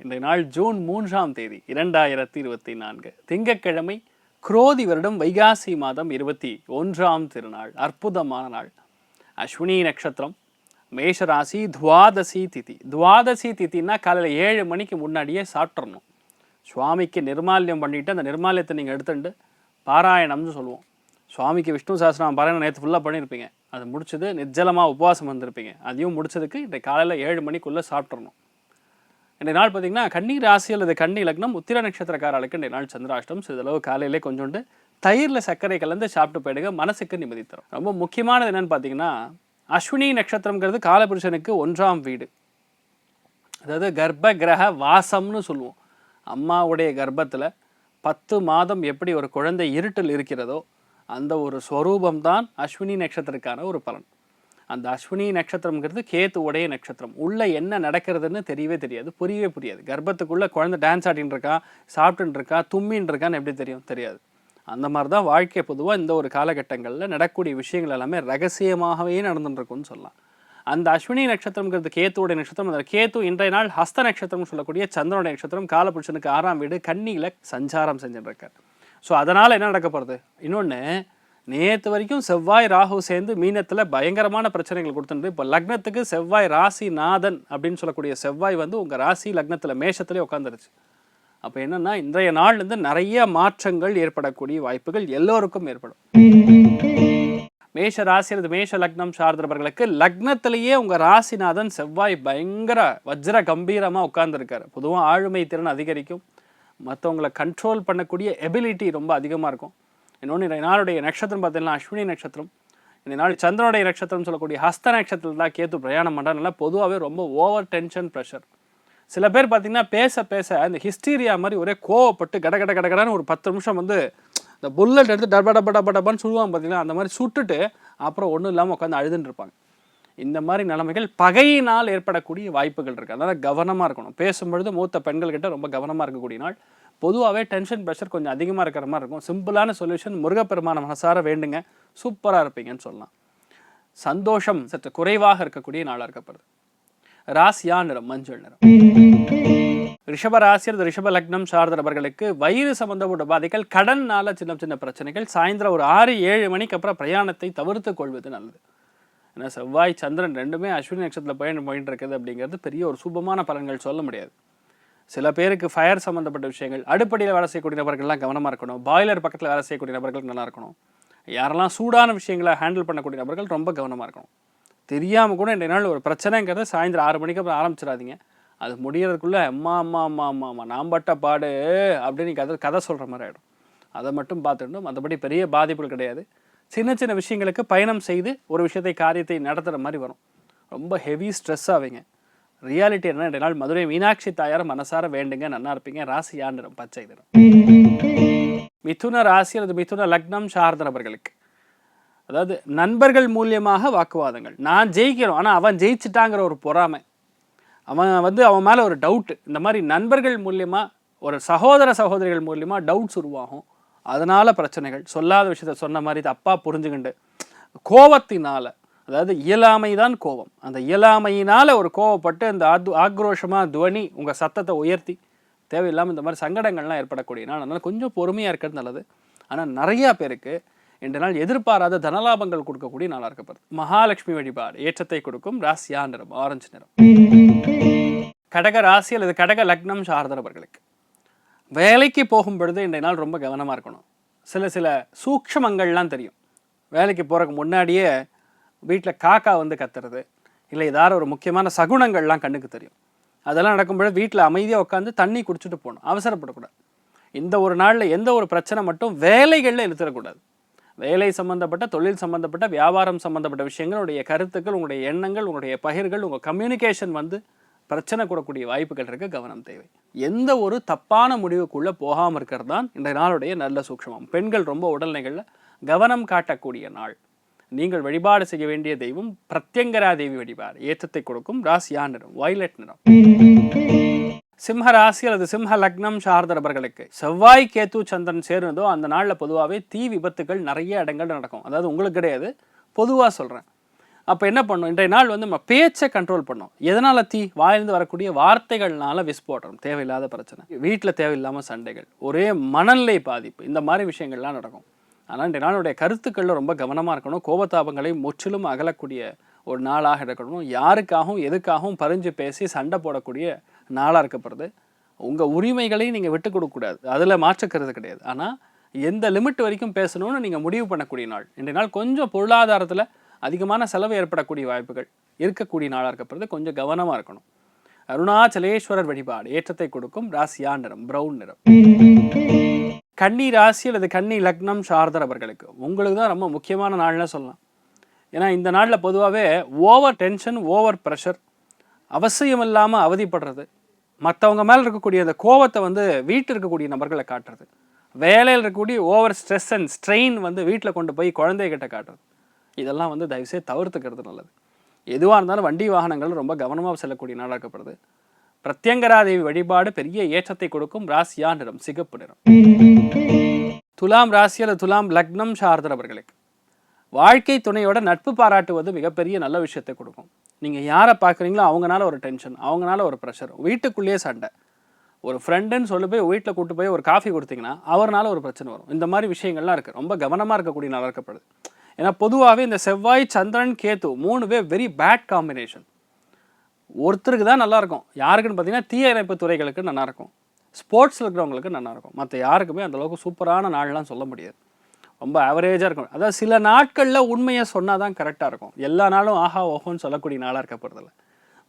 இன்றைய நாள் ஜூன் 3ஆம் தேதி 2024 திங்கட்கிழமை, குரோதி வருடம் வைகாசி மாதம் 21ஆம் திருநாள். அற்புதமான நாள். அஸ்வினி நட்சத்திரம், மேஷராசி, துவாதசி திதி. துவாதசி திதினா காலையில் 7 மணிக்கு முன்னாடியே சாப்பிட்றணும். சுவாமிக்கு நிர்மால்யம் பண்ணிவிட்டு அந்த நிர்மால்யத்தை நீங்கள் எடுத்துட்டு பாராயணம்னு சொல்லுவோம். சுவாமிக்கு விஷ்ணு சஹஸ்ரநாமம் பாராயணம் நேற்று ஃபுல்லாக பண்ணியிருப்பீங்க. அது முடிச்சது நிர்ஜலமாக உபவாசம் வந்திருப்பீங்க. அதையும் முடிச்சதுக்கு இன்றைக்கு காலையில் 7 மணிக்குள்ளே சாப்பிட்றணும். இன்றைய நாள் பார்த்திங்கன்னா கன்னி ராசி அல்லது கன்னி லக்னம், உத்திர நட்சத்திரக்காரர்களுக்கு இன்றைய நாள் சந்திராஷ்டம். சிறிதளவு காலையிலே கொஞ்சோண்டு தயிரில் சர்க்கரை கலந்து சாப்பிட்டு போயிடுங்க, மனசுக்கு நிம்மதி தரும். ரொம்ப முக்கியமானது என்னென்னு பார்த்தீங்கன்னா, அஸ்வினி நட்சத்திரங்கிறது காலபுருஷனுக்கு 1ஆம் வீடு. அதாவது கர்ப்ப கிரக வாசம்னு சொல்லுவோம். அம்மாவுடைய கர்ப்பத்தில் 10 மாதம் எப்படி ஒரு குழந்தை இருட்டில் இருக்கிறதோ அந்த ஒரு ஸ்வரூபம்தான் அஸ்வினி நட்சத்திரக்கான ஒரு பலன். அந்த அஸ்வினி நட்சத்திரம்ங்கிறது கேத்து உடைய நட்சத்திரம். உள்ளே என்ன நடக்கிறதுன்னு தெரியவே தெரியாது, புரியவே புரியாது. கர்ப்பத்துக்குள்ளே குழந்தை டான்ஸ் ஆடின்னு இருக்கா, சாப்பிட்டுன்னு இருக்கா, தும்மின்னு இருக்கான்னு எப்படி தெரியாது. அந்த மாதிரி தான் வாழ்க்கை பொதுவாக இந்த ஒரு காலகட்டங்களில் நடக்கக்கூடிய விஷயங்கள் எல்லாமே ரகசியமாகவே நடந்துட்டுருக்குன்னு சொல்லலாம். அந்த அஸ்வினி நட்சத்திரம்ங்கிறது கேத்துடைய நட்சத்திரம். அந்த கேத்து இன்றைய நாள் ஹஸ்த நட்சத்திரம்னு சொல்லக்கூடிய சந்திரனுடைய நட்சத்திரம். காலபுருஷனுக்கு 6ஆம் வீடு கன்னியில் சஞ்சாரம் செஞ்சுட்டு இருக்கார். ஸோ அதனால் என்ன நடக்க போகிறது? இன்னொன்று, நேற்று வரைக்கும் செவ்வாய் ராகு சேர்ந்து மீனத்தில் பயங்கரமான பிரச்சனைகள் கொடுத்துட்டு, இப்போ லக்னத்துக்கு செவ்வாய் ராசி நாதன் அப்படின்னு சொல்லக்கூடிய செவ்வாய் வந்து உங்கள் ராசி லக்னத்தில் மேஷத்துலேயே உட்காந்துருச்சு. அப்போ என்னென்னா, இன்றைய நாள்லேருந்து நிறைய மாற்றங்கள் ஏற்படக்கூடிய வாய்ப்புகள் எல்லோருக்கும் ஏற்படும். மேஷ ராசி அல்லது மேஷ லக்னம் சார்ந்தவர்களுக்கு லக்னத்திலேயே உங்கள் ராசிநாதன் செவ்வாய் பயங்கர வஜ்ர கம்பீரமாக உட்கார்ந்துருக்காரு. பொதுவாக ஆளுமை திறன் அதிகரிக்கும், மற்றவங்களை கண்ட்ரோல் பண்ணக்கூடிய எபிலிட்டி ரொம்ப அதிகமாக இருக்கும். இன்னொன்று, இந்த நாளுடைய நட்சத்திரம் பார்த்தீங்கன்னா அஸ்வினி நட்சத்திரம். இந்த நாள் சந்திரனுடைய நட்சத்திரம் சொல்லக்கூடிய ஹஸ்த நட்சத்திரத்தில் தான் கேத்து பிரயாணம் பண்ணுறதுனால பொதுவாகவே ரொம்ப ஓவர் டென்ஷன், ப்ரெஷர். சில பேர் பார்த்திங்கன்னா பேச அந்த ஹிஸ்டீரியா மாதிரி ஒரே கோவப்பட்டு கடகடன்னு ஒரு 10 நிமிஷம் வந்து இந்த புல்லட் எடுத்து டபடபடபடன்னு சொல்லுவாங்க பார்த்தீங்கன்னா, அந்த மாதிரி சுட்டுட்டு அப்புறம் ஒன்றும் இல்லாமல் உட்காந்து அழுதுன்னு இருப்பாங்க. இந்த மாதிரி நிலைமைகள் பகையினால் ஏற்படக்கூடிய வாய்ப்புகள் இருக்குது. அதனால் கவனமாக இருக்கணும். பேசும்பொழுது மூத்த பெண்கள்கிட்ட ரொம்ப கவனமாக இருக்கக்கூடிய நாள். பொதுவாகவே டென்ஷன் ப்ரெஷர் கொஞ்சம் அதிகமாக இருக்கிற மாதிரி இருக்கும். சிம்பிளான சொல்யூஷன், முருகப்பெருமான மனசார வேண்டுங்க, சூப்பராக இருப்பீங்கன்னு சொல்லலாம். சந்தோஷம் சற்று குறைவாக இருக்கக்கூடிய நாளாக இருக்கப்படுது. ராசியா நிறம் மஞ்சள் நிறம். ரிஷப ராசி அல்லது ரிஷப லக்னம் சார்ந்தவர்களுக்கு வயிறு சம்பந்தப்பட்ட பாதைகள், கடன்னால சின்ன பிரச்சனைகள். சாயந்தரம் ஒரு 6-7 மணிக்கு அப்புறம் பிரயாணத்தை தவிர்த்து கொள்வது நல்லது. ஏன்னா செவ்வாய் சந்திரன் ரெண்டுமே அஸ்வினி நட்சத்திரத்தில் போயிட்டு இருக்குது அப்படிங்கிறது பெரிய ஒரு சுபமான பலன்கள் சொல்ல முடியாது. சில பேருக்கு ஃபயர் சம்மந்தப்பட்ட விஷயங்கள், அடுப்படியில் வேலை செய்யக்கூடிய நபர்கள்லாம் கவனமாக இருக்கணும். பாய்லர் பக்கத்தில் வேலை செய்யக்கூடிய நபர்கள் நல்லா இருக்கணும். யாரெல்லாம் சூடான விஷயங்களை ஹேண்டில் பண்ணக்கூடிய நபர்கள் ரொம்ப கவனமாக இருக்கணும். தெரியாமல் கூட இன்றைய நாள் ஒரு பிரச்சனைங்கிறது சாயந்தரம் 6 மணிக்கு அப்புறம் ஆரம்பிச்சிடாதீங்க. அது முடியறதுக்குள்ளே அம்மா நான் பட்ட பாடு அப்படின்னு கதை சொல்கிற மாதிரி ஆகிடும். அதை மட்டும் பார்த்துட்டோம். மற்றபடி பெரிய பாதிப்புகள் கிடையாது. சின்ன விஷயங்களுக்கு பயணம் செய்து ஒரு விஷயத்தை காரியத்தை நடத்துகிற மாதிரி வரும். ரொம்ப ஹெவி ஸ்ட்ரெஸ் ஆவீங்க. ரியாலிட்டி என்ன, ரெண்டு நாள் மதுரை மீனாட்சி தாயார் மனசார வேண்டுங்க, நல்லா இருப்பீங்க. ராசி யாண்டிரம் பச்சை நிறம். மிதுன ராசி அல்லது மிதுன லக்னம் சார்ந்தவர்களுக்கு, அதாவது நண்பர்கள் மூலியமாக வாக்குவாதங்கள். நான் ஜெயிக்கிறோம், ஆனால் அவன் ஜெயிச்சிட்டாங்கிற ஒரு பொறாமை, அவன் மேலே ஒரு டவுட்டு. இந்த மாதிரி நண்பர்கள் மூலியமாக, ஒரு சகோதரிகள் மூலியமாக டவுட்ஸ் உருவாகும். அதனால் பிரச்சனைகள். சொல்லாத விஷயத்த சொன்ன மாதிரி தப்பாக புரிஞ்சுக்கிண்டு கோபத்தினால், அதாவது இயலாமை தான் கோபம், அந்த இயலாமையினால் ஒரு கோவப்பட்டு அந்த ஆக்ரோஷமாக துவனி உங்கள் சத்தத்தை உயர்த்தி தேவையில்லாமல் இந்த மாதிரி சங்கடங்கள்லாம் ஏற்படக்கூடிய நாள். அதனால் கொஞ்சம் பொறுமையாக இருக்கிறது நல்லது. ஆனால் நிறையா பேருக்கு இன்று நாள் எதிர்பாராத தனலாபங்கள் கொடுக்கக்கூடிய நாளாக இருக்கப்படுது. மகாலட்சுமி வழிபாடு ஏற்றத்தை கொடுக்கும். ராசியா நிறம் ஆரஞ்சு நிறம். கடக ராசி அல்லது கடக லக்னம் சார்ந்தவர்களுக்கு வேலைக்கு போகும் பொழுது இன்றைய நாள் ரொம்ப கவனமாக இருக்கணும். சில சூக்ஷமங்கள்லாம் தெரியும். வேலைக்கு போகிறதுக்கு முன்னாடியே வீட்டில் காக்கா வந்து கத்துறது, இல்லை ஏதாவது ஒரு முக்கியமான சகுனங்கள்லாம் கண்ணுக்கு தெரியும். அதெல்லாம் நடக்கும்பொழுது வீட்டில் அமைதியாக உட்காந்து தண்ணி குடிச்சிட்டு போகணும். அவசரப்படக்கூடாது. இந்த ஒரு நாளில் எந்த ஒரு பிரச்சனை மட்டும் வேலைகளில் எடுத்துடக்கூடாது. வேலை சம்மந்தப்பட்ட, தொழில் சம்மந்தப்பட்ட, வியாபாரம் சம்மந்தப்பட்ட விஷயங்களுடைய கருத்துக்கள், உங்களுடைய எண்ணங்கள், உங்களுடைய பகிர்கள், உங்கள் கம்யூனிகேஷன் வந்து பிரச்சனை கூடக்கூடிய வாய்ப்புகள் இருக்க கவனம் தேவை. எந்த ஒரு தப்பான முடிவுக்குள்ளே போகாமல் இருக்கிறது தான் இன்றைய நாளுடைய நல்ல சூக்ஷமம். பெண்கள் ரொம்ப உடல்நிலைகளில் கவனம் காட்டக்கூடிய நாள். நீங்கள் வழிபாடு செய்ய வேண்டிய தெய்வம் பிரத்யங்கரா தேவி வழிபாடு ஏற்றத்தை கொடுக்கும். ராசியா நிறம் வயலட் நிறம். சிம்ம ராசி அல்லது சிம்ம லக்னம் சார்ந்தவர்களுக்கு செவ்வாய் கேத்து சந்திரன் சேர்ந்ததோ அந்த நாளில் பொதுவாகவே தீ விபத்துகள் நிறைய இடங்கள் நடக்கும். அதாவது உங்களுக்கு கிடையாது, பொதுவாக சொல்கிறேன். அப்போ என்ன பண்ணும், இன்றைய நாள் வந்து நம்ம பேச்சை கண்ட்ரோல் பண்ணோம். எதனால் வாயிலிருந்து வரக்கூடிய வார்த்தைகள்னால விஸ்போடுறோம், தேவையில்லாத பிரச்சனை, வீட்டில் தேவையில்லாமல் சண்டைகள், ஒரே மனநிலை பாதிப்பு, இந்த மாதிரி விஷயங்கள்லாம் நடக்கும். ஆனால் இன்றைய நாளுடைய கருத்துக்களில் ரொம்ப கவனமாக இருக்கணும். கோபதாபங்களை முற்றிலும் அகலக்கூடிய ஒரு நாளாக இருக்கணும். யாருக்காகவும் எதுக்காகவும் பறிஞ்சு பேசி சண்டை போடக்கூடிய நாளாக இருக்கப்படுது. உங்கள் உரிமைகளையும் நீங்கள் விட்டு கொடுக்கக்கூடாது, அதில் மாற்றுக்கிறது கிடையாது. ஆனால் எந்த லிமிட் வரைக்கும் பேசணும்னு நீங்கள் முடிவு பண்ணக்கூடிய நாள். இன்றைய நாள் கொஞ்சம் பொருளாதாரத்தில் அதிகமான செலவு ஏற்படக்கூடிய வாய்ப்புகள் இருக்கக்கூடிய நாளாக இருக்கப்படுது. கொஞ்சம் கவனமாக இருக்கணும். அருணாச்சலேஸ்வரர் வழிபாடு ஏற்றத்தை கொடுக்கும். ராசியா நிறம் பிரவுன் நிறம். கன்னி ராசி அல்லது கன்னி லக்னம் சார்ந்தர் அவர்களுக்கு உங்களுக்கு தான் ரொம்ப முக்கியமான நாள்னு சொல்லலாம். ஏன்னா இந்த நாளில் பொதுவாகவே ஓவர் டென்ஷன், ஓவர் ப்ரெஷர், அவசியம் இல்லாமல் அவதிப்படுறது, மற்றவங்க மேலே இருக்கக்கூடிய அந்த கோபத்தை வந்து வீட்டில் இருக்கக்கூடிய நபர்களை காட்டுறது, வேலையில் இருக்கக்கூடிய ஓவர் ஸ்ட்ரெஸ் அண்ட் ஸ்ட்ரெயின் வந்து வீட்டில் கொண்டு போய் குழந்தைகிட்ட காட்டுறது, இதெல்லாம் வந்து தயவுசெய்து தவிர்த்துக்கிறது நல்லது. எதுவாக இருந்தாலும் வண்டி வாகனங்கள் ரொம்ப கவனமாக செல்லக்கூடிய நாளாக்கப்படுது. பிரத்யங்கராதேவி வழிபாடு பெரிய ஏற்றத்தை கொடுக்கும். ராசியா நிறம் சிகப்பு நிறம். துலாம் ராசி அல்லது துலாம் லக்னம் சார்ந்தவர்களுக்கு வாழ்க்கை துணையோட நட்பு பாராட்டுவது மிகப்பெரிய நல்ல விஷயத்தை கொடுக்கும். நீங்கள் யாரை பார்க்குறீங்களோ அவங்களால ஒரு டென்ஷன், அவங்களால ஒரு ப்ரெஷர், வீட்டுக்குள்ளேயே சண்டை, ஒரு ஃப்ரெண்டுன்னு சொல்லி போய் வீட்டில் கூட்டு போய் ஒரு காஃபி கொடுத்தீங்கன்னா அவர்னால ஒரு பிரச்சனை வரும். இந்த மாதிரி விஷயங்கள்லாம் இருக்குது. ரொம்ப கவனமாக இருக்கக்கூடிய நாளாக இருக்கப்படுது. ஏன்னா பொதுவாகவே இந்த செவ்வாய், சந்திரன், கேத்து 3 வெரி பேட் காம்பினேஷன். ஒருத்தருக்கு தான் நல்லாயிருக்கும், யாருக்குன்னு பார்த்தீங்கன்னா தீயணைப்பு துறைகளுக்கு நல்லாயிருக்கும், ஸ்போர்ட்ஸில் இருக்கிறவங்களுக்கு நல்லாயிருக்கும். மற்ற யாருக்குமே அந்தளவுக்கு சூப்பரான நாள்லாம் சொல்ல முடியாது. ரொம்ப ஆவரேஜாக இருக்கும். அதாவது சில நாட்களில் உண்மையை சொன்னால் தான் கரெக்டாக இருக்கும். எல்லா நாளும் ஆஹா ஓஹோன்னு சொல்லக்கூடிய நாளாக இருக்கப்படுறதில்ல.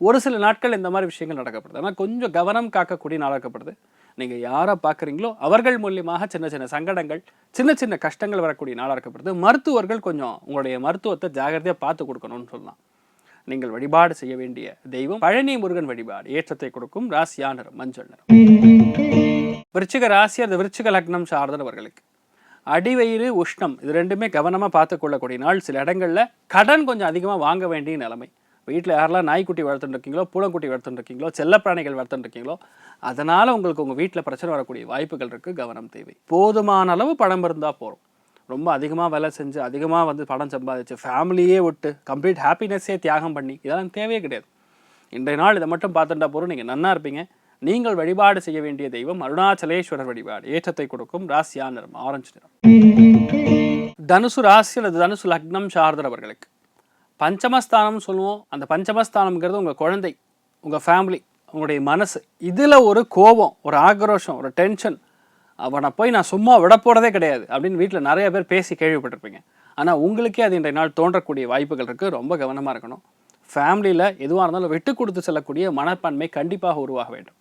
ஒரு சில நாட்கள் இந்த மாதிரி விஷயங்கள் நடக்கப்படுது. ஆனால் கொஞ்சம் கவனம் காக்கக்கூடிய நாளாக இருக்கப்படுது. நீங்கள் யாரை பார்க்குறீங்களோ அவர்கள் மூலியமாக சின்ன சின்ன சங்கடங்கள், சின்ன சின்ன கஷ்டங்கள் வரக்கூடிய நாளாக இருக்கப்படுது. மருத்துவர்கள் கொஞ்சம் உங்களுடைய மருத்துவத்தை ஜாகிரதையாக பார்த்து கொடுக்கணும்னு சொல்லலாம். நீங்கள் வழிபாடு செய்ய வேண்டிய தெய்வம் பழனி முருகன் வழிபாடு ஏற்றத்தை கொடுக்கும். ராசியா நிறம் மஞ்சள் நிறம். விருச்சிக ராசி அல்லது விருச்சிக லக்னம் சார்ந்தவர்களுக்கு அடிவயிறு, உஷ்ணம் இது ரெண்டுமே கவனமாக பார்த்து கொள்ளக்கூடிய நாள். சில இடங்களில் கடன் கொஞ்சம் அதிகமாக வாங்க வேண்டிய நிலைமை. வீட்டில் யாரெல்லாம் நாய்க்குட்டி வளர்த்துட்டுருக்கீங்களோ, பூனைக்குட்டி வளர்த்துட்டுருக்கீங்களோ, செல்லப்பிராணிகள் வளர்த்துட்டுருக்கீங்களோ, அதனால் உங்களுக்கு உங்கள் வீட்டில் பிரச்சனை வரக்கூடிய வாய்ப்புகள் இருக்குது. கவனம் தேவை. போதுமான அளவு பணம் இருந்தால் போகிறோம். ரொம்ப அதிகமாக வேலை செஞ்சு அதிகமாக வந்து பணம் சம்பாதிச்சு ஃபேமிலியே விட்டு கம்ப்ளீட் ஹாப்பினஸ்ஸே தியாகம் பண்ணி இதெல்லாம் தேவையே கிடையாது. இன்றைய நாள் இதை மட்டும் பார்த்துட்டா போகிறோம், நீங்கள் நன்னா இருப்பீங்க. நீங்கள் வழிபாடு செய்ய வேண்டிய தெய்வம் அருணாச்சலேஸ்வரர் வழிபாடு ஏற்றத்தை கொடுக்கும். ராசியா நிறம் ஆரஞ்சு நிறம். தனுசு ராசி அல்லது தனுசு லக்னம் சார்ந்தவர்களுக்கு பஞ்சமஸ்தானம் சொல்லுவோம். அந்த பஞ்சமஸ்தானம்ங்கிறது உங்கள் குழந்தை, உங்கள் ஃபேமிலி, உங்களுடைய மனசு. இதில் ஒரு கோபம், ஒரு ஆக்ரோஷம், ஒரு டென்ஷன், அவனை போய் நான் சும்மா விட போகிறதே கிடையாது அப்படின்னு வீட்டில் நிறைய பேர் பேசி கேள்விப்பட்டிருப்பீங்க. ஆனால் உங்களுக்கே அது இன்றைய நாள் தோன்றக்கூடிய வாய்ப்புகள் இருக்குது. ரொம்ப கவனமாக இருக்கணும். ஃபேமிலியில் எதுவாக இருந்தாலும் விட்டு கொடுத்து செல்லக்கூடிய மனப்பான்மை கண்டிப்பாக உருவாக வேண்டும்.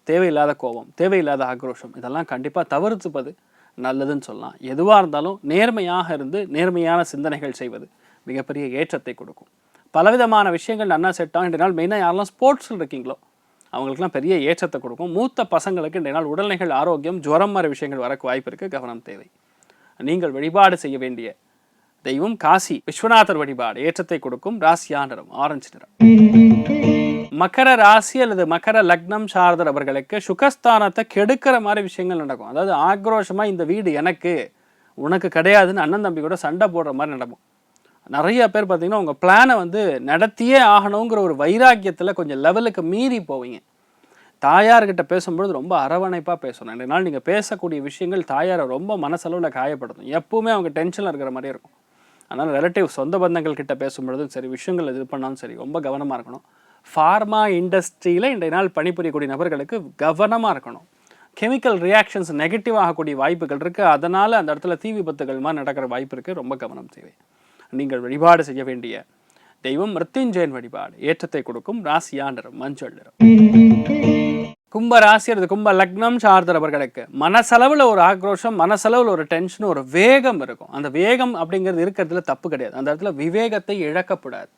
தேவையில்லாத கோபம், தேவையில்லாத ஆக்ரோஷம் இதெல்லாம் கண்டிப்பாக தவிர்த்துப்பது நல்லதுன்னு சொல்லலாம். எதுவாக இருந்தாலும் நேர்மையாக இருந்து நேர்மையான சிந்தனைகள் செய்வது மிகப்பெரிய ஏற்றத்தை கொடுக்கும். பலவிதமான விஷயங்கள் நன்னா செட் ஆகும். இன்றைய நாள் மெயினாக யாரெல்லாம் ஸ்போர்ட்ஸில் இருக்கீங்களோ அவங்களுக்குலாம் பெரிய ஏற்றத்தை கொடுக்கும். மூத்த பசங்களுக்கு இன்றைய நாள் உடல்நிலைகள், ஆரோக்கியம், ஜுரம் மாதிரி விஷயங்கள் வரக்கு வாய்ப்பு இருக்குது. கவனம் தேவை. நீங்கள் வழிபாடு செய்ய வேண்டிய தெய்வம் காசி விஸ்வநாதர் வழிபாடு ஏற்றத்தை கொடுக்கும். ராசியா நிறம் ஆரஞ்சு நிறம். மகர ராசி அல்லது மகர லக்னம் சார்ந்தர் அவர்களுக்கு சுகஸ்தானத்தை கெடுக்கிற மாதிரி விஷயங்கள் நடக்கும். அதாவது ஆக்ரோஷமாக இந்த வீடு எனக்கு, உனக்கு கிடையாதுன்னு அண்ணன் தம்பி கூட சண்டை போடுற மாதிரி நடக்கும். நிறைய பேர் பார்த்தீங்கன்னா உங்கள் பிளானை வந்து நடத்தியே ஆகணுங்கிற ஒரு வைராக்கியத்தில் கொஞ்சம் லெவலுக்கு மீறி போவீங்க. தாயார்கிட்ட பேசும்பொழுது ரொம்ப அரவணைப்பாக பேசணும். ரெண்டு நாள் நீங்கள் பேசக்கூடிய விஷயங்கள் தாயாரை ரொம்ப மனசளவில் காயப்படுத்தும். எப்பவுமே அவங்க டென்ஷனில் இருக்கிற மாதிரி இருக்கும். அதனால் ரிலேட்டிவ் சொந்த பந்தங்கள் கிட்ட பேசும்பொழுதும் சரி, விஷயங்கள் இது பண்ணாலும் சரி, ரொம்ப கவனமாக இருக்கணும். ஃபார்மா இண்டஸ்ட்ரியில் இன்றைய நாள் பணிபுரியக்கூடிய நபர்களுக்கு கவனமாக இருக்கணும். கெமிக்கல் ரியாக்ஷன்ஸ் நெகட்டிவ் ஆகக்கூடிய வாய்ப்புகள் இருக்குது. அதனால் அந்த இடத்துல தீ விபத்துகள் மாதிரி நடக்கிற வாய்ப்பு இருக்குது. ரொம்ப கவனம் தேவை. நீங்கள் வழிபாடு செய்ய வேண்டிய தெய்வம் மிருத்யுஞ்சயன் வழிபாடு ஏற்றத்தை கொடுக்கும். ராசியா நிறம் மஞ்சள் நிறம். கும்ப ராசி அல்லது கும்ப லக்னம் சார்ந்தவர்களுக்கு மனசளவில் ஒரு ஆக்ரோஷம், மனசளவில் ஒரு டென்ஷன், ஒரு வேகம் இருக்கும். அந்த வேகம் அப்படிங்கிறது இருக்கிறதுல தப்பு கிடையாது. அந்த இடத்துல விவேகத்தை இழக்கப்படாது.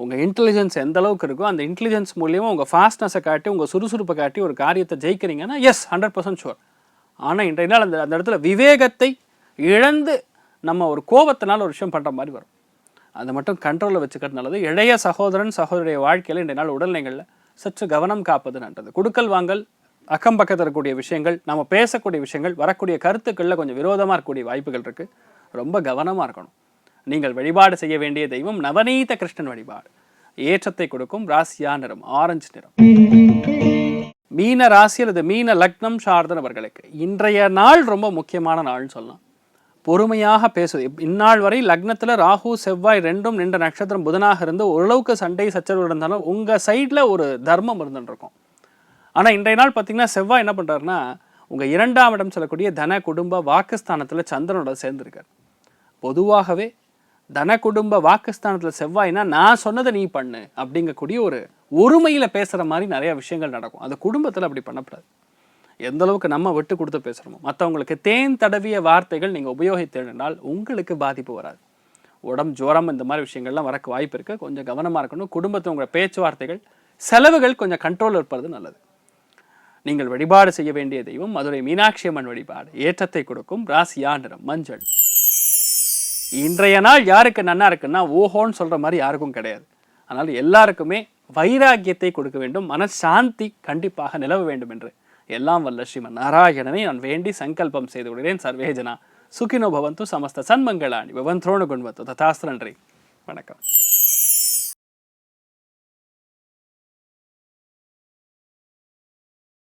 உங்கள் இன்டெலிஜென்ஸ் எந்த அளவுக்கு இருக்கோ அந்த இன்டெலிஜென்ஸ் மூலியமாக உங்கள் ஃபாஸ்ட்னஸை காட்டி, உங்கள் சுறுசுறுப்பை காட்டி ஒரு காரியத்தை ஜெயிக்கிறீங்கன்னா எஸ் 100% ஷுவர். ஆனால் இன்றைய நாள் அந்த இடத்துல விவேகத்தை இழந்து நம்ம ஒரு கோபத்தினால ஒரு விஷயம் பண்ணுற மாதிரி வரும். அதை மட்டும் கண்ட்ரோலில் வச்சுக்கிறது நல்லது. இளைய சகோதரன் சகோதரிய வாழ்க்கையில் இன்றைய நாள் உடல்நிலைகளில் சற்று கவனம் காப்பது நல்லது. கொடுக்கல் வாங்கல், அக்கம் பக்கத்தில் இருக்கக்கூடிய விஷயங்கள், நம்ம பேசக்கூடிய விஷயங்கள், வரக்கூடிய கருத்துக்களில் கொஞ்சம் விரோதமாக இருக்கக்கூடிய வாய்ப்புகள் இருக்குது. ரொம்ப கவனமாக இருக்கணும். நீங்கள் வழிபாடு செய்ய வேண்டிய தெய்வம் நவநீத கிருஷ்ணன் வழிபாடு. ஏற்றத்தை கொடுக்கும் ராசியா நிறம் ஆரஞ்சு நிறம். மீன ராசி அல்லது மீன லக்னம் சார்ந்த நபர்களுக்கு இன்றைய நாள் ரொம்ப முக்கியமான நாள்னு சொல்லலாம். பொறுமையாக பேசுவது. இந்நாள் வரை லக்னத்தில் ராகு செவ்வாய் ரெண்டும் நின்ற நட்சத்திரம் புதனாக இருந்து ஓரளவுக்கு சண்டை சச்சரவு இருந்தாலும் உங்கள் சைடில் ஒரு தர்மம் இருந்துருக்கும். ஆனால் இன்றைய நாள் பார்த்தீங்கன்னா செவ்வாய் என்ன பண்ணுறாருன்னா உங்கள் 2ஆம் இடம் சொல்லக்கூடிய தன குடும்ப வாக்குஸ்தானத்தில் சந்திரனோட சேர்ந்துருக்கார். பொதுவாகவே தன குடும்ப வாக்குஸ்தானத்தில் செவ்வாய்னா நான் சொன்னதை நீ பண்ணு அப்படிங்கக்கூடிய ஒரு ஒருமையில் பேசுகிற மாதிரி நிறைய விஷயங்கள் நடக்கும். அந்த குடும்பத்தில் அப்படி பண்ணக்கூடாது. எந்த அளவுக்கு நம்ம விட்டு கொடுத்து பேசுகிறோமோ மற்றவங்களுக்கு தேன் தடவிய வார்த்தைகள் நீங்கள் உபயோகித்தேனால் உங்களுக்கு பாதிப்பு வராது. உடம்பு ஜுரம் இந்த மாதிரி விஷயங்கள்லாம் வரக்கு வாய்ப்பு இருக்குது. கொஞ்சம் கவனமாக இருக்கணும். குடும்பத்தில் உங்கள் பேச்சுவார்த்தைகள் செலவுகள் கொஞ்சம் கண்ட்ரோல் இருப்பது நல்லது. நீங்கள் வழிபாடு செய்ய வேண்டிய தெய்வம் மதுரை மீனாட்சி அம்மன் வழிபாடு. ஏற்றத்தை கொடுக்கும் ராசியா நிறம் மஞ்சள். இன்றைய நாள் யாருக்கு நன்னா இருக்குன்னா ஓஹோன்னு சொல்கிற மாதிரி யாருக்கும் கிடையாது. அதனால் எல்லாருக்குமே வைராக்கியத்தை கொடுக்க வேண்டும். மனசாந்தி கண்டிப்பாக நிலவ வேண்டும் என்று எல்லாம் வல்ல ஸ்ரீமன் நாராயணனை நான் வேண்டி சங்கல்பம் செய்து விடுகிறேன். சர்வேஜனா சுகினோ பவந்து சமஸ்த சன்மங்களாணி பவந்தோணு குண்வத்து ததாஸ்து. நன்றி, வணக்கம்.